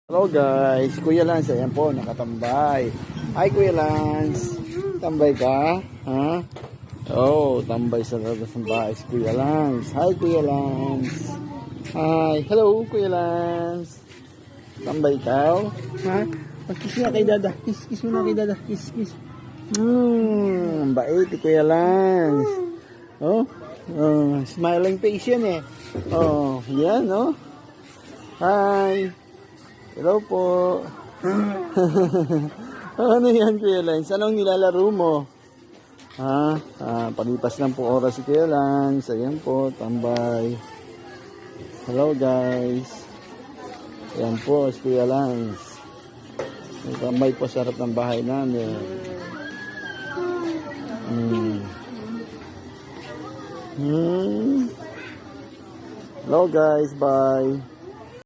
Hello guys, Kuya Lance, ayan po, nakatambay. Hi Kuya Lance, tambay ka? Ha? Oh, tambay sa labas ng bahay si Kuya Lance. Hi Kuya Lance. Hi, hello Kuya Lance. Tambay ka? Ha? Kiss na kay Dada, kiss mo na kay Dada, kiss. Bait ni Kuya Lance. Oh, smiling face yan eh. Oh, yan oh. Hi. Hello po. Ano yan, Kuya Lance? Anong nilalaro mo? Ha? Palipas lang po oras si Kuya Lance. Ayan po, tambay. Hello guys. Ayan po, si Kuya Lance. Tambay po sa harap ng bahay namin. Hello guys, bye.